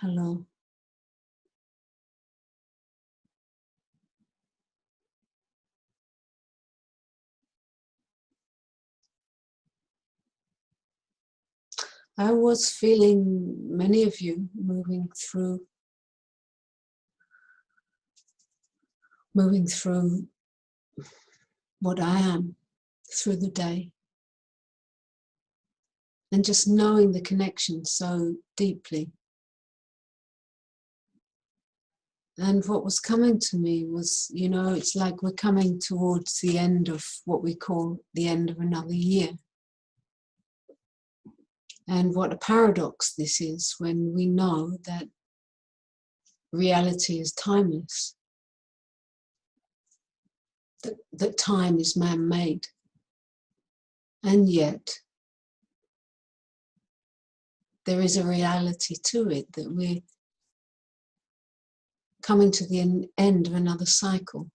Hello. I was feeling many of you moving through what I am through the day, and just knowing the connection so deeply. And what was coming to me was, it's like we're coming towards the end of what we call the end of another year. And what a paradox this is when we know that reality is timeless, that time is man-made. And yet, there is a reality to it, that we're coming to the end of another cycle.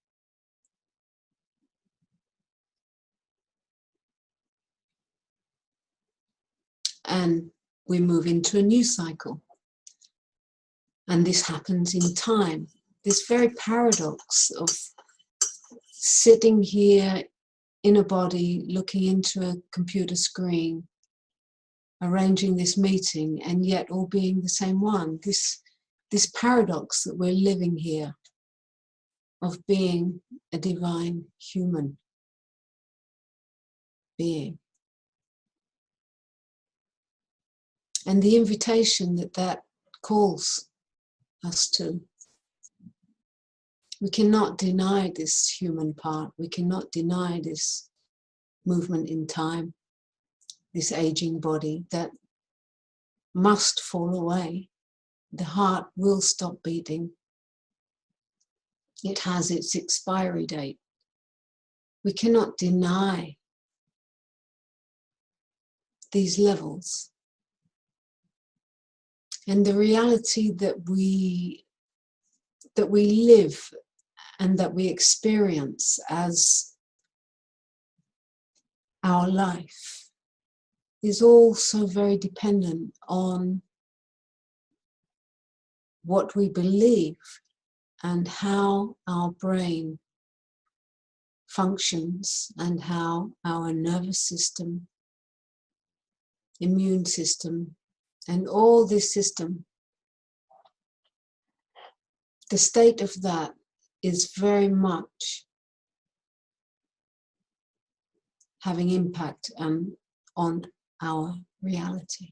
And we move into a new cycle. And this happens in time. This very paradox of sitting here in a body, looking into a computer screen, arranging this meeting, and yet all being the same one. This paradox that we're living here of being a divine human being. And the invitation that calls us to. We cannot deny this human part. We cannot deny this movement in time, this aging body that must fall away. The heart will stop beating. It has its expiry date. We cannot deny these levels. And the reality that we live and that we experience as our life is also very dependent on what we believe and how our brain functions and how our nervous system, immune system, and all this system, the state of that is very much having impact on our reality.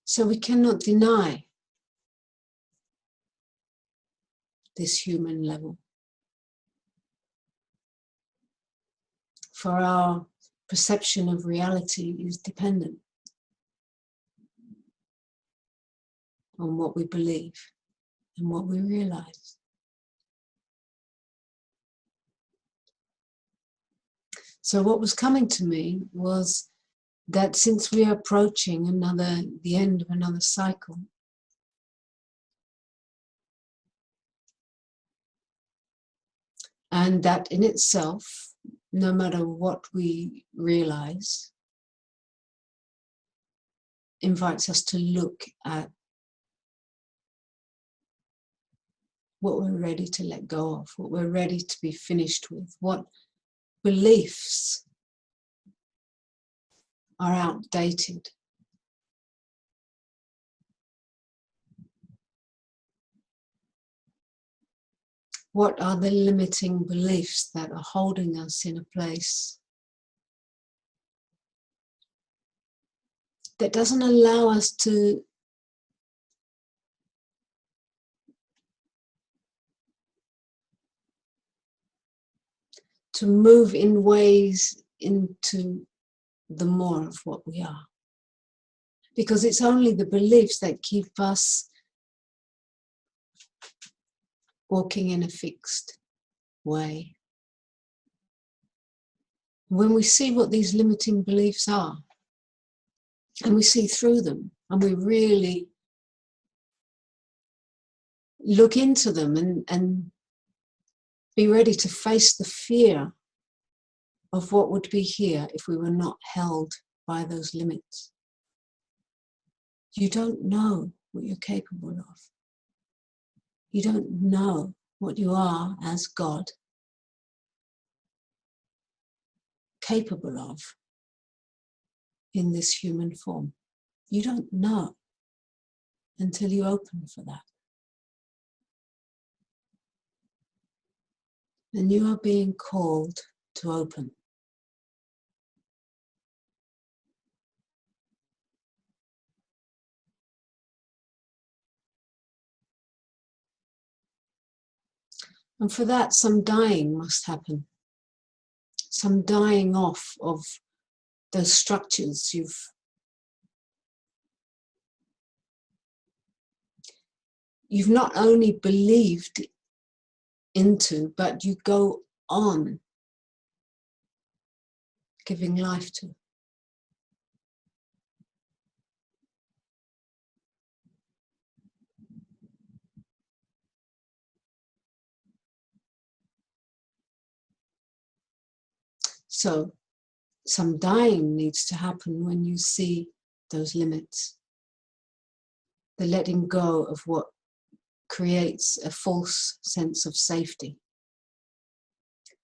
So we cannot deny this human level. For our perception of reality is dependent on what we believe and what we realize. So what was coming to me was that since we are approaching the end of another cycle, and that in itself, no matter what we realize, invites us to look at what we're ready to let go of, what we're ready to be finished with, what beliefs are outdated. What are the limiting beliefs that are holding us in a place that doesn't allow us to move in ways into the more of what we are? Because it's only the beliefs that keep us walking in a fixed way. When we see what these limiting beliefs are, and we see through them, and we really look into them and be ready to face the fear of what would be here if we were not held by those limits. You don't know what you're capable of. You don't know what you are as God capable of in this human form. You don't know until you open for that. And you are being called to open. And for that, some dying must happen. Some dying off of those structures you've not only believed into, but you go on giving life to. So some dying needs to happen when you see those limits. The letting go of what creates a false sense of safety.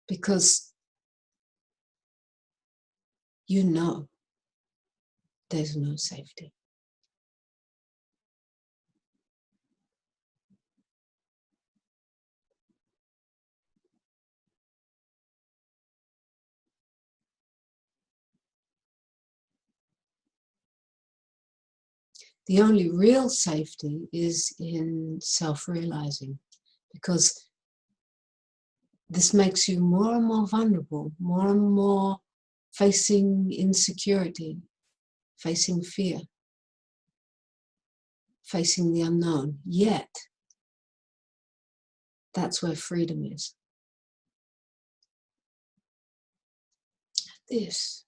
Because you know there's no safety. The only real safety is in self-realizing, because this makes you more and more vulnerable, more and more facing insecurity, facing fear, facing the unknown. Yet, that's where freedom is. This.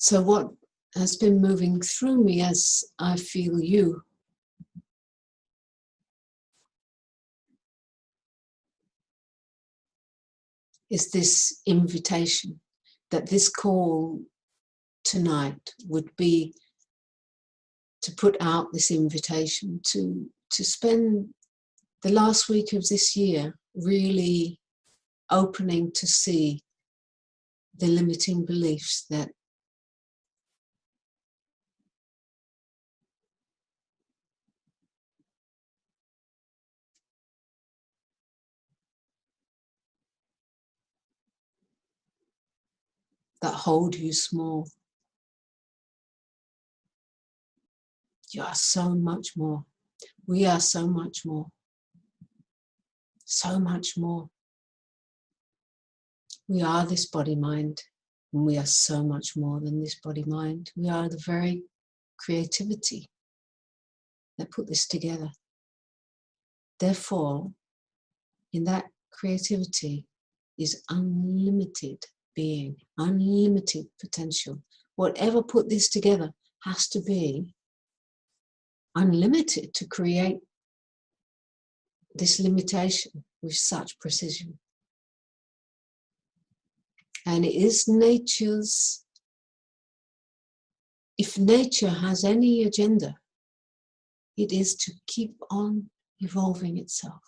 So what has been moving through me as I feel you is this invitation, that this call tonight would be to put out this invitation to spend the last week of this year really opening to see the limiting beliefs that hold you small. You are so much more. We are so much more. So much more. We are this body-mind, and we are so much more than this body-mind. We are the very creativity that put this together. Therefore, in that creativity is unlimited being, unlimited potential. Whatever put this together has to be unlimited to create this limitation with such precision. And it is nature's, if nature has any agenda, it is to keep on evolving itself.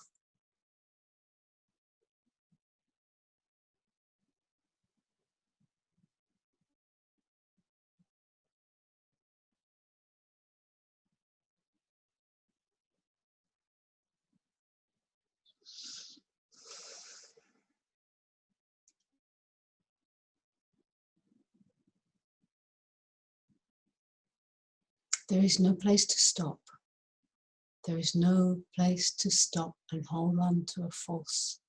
There is no place to stop. There is no place to stop and hold on to a false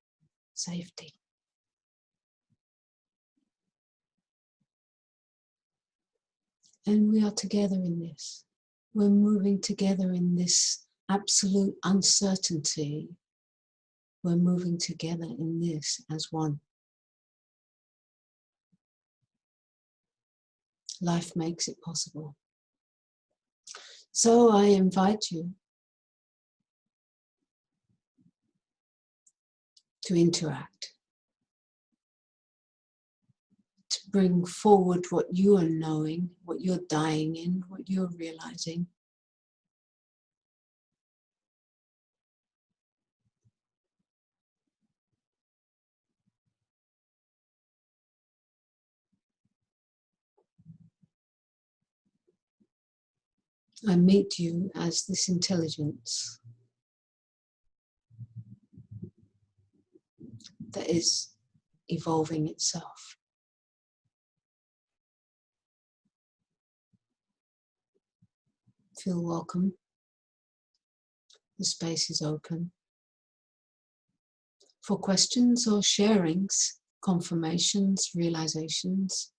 safety. And we are together in this. We're moving together in this absolute uncertainty. We're moving together in this as one. Life makes it possible. So I invite you to interact, to bring forward what you are knowing, what you're dying in, what you're realizing. I meet you as this intelligence that is evolving itself. Feel welcome. The space is open for questions or sharings, confirmations, realizations.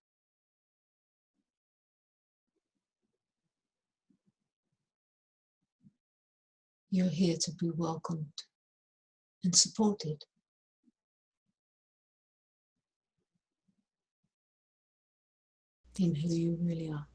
You're here to be welcomed and supported. In who you really are.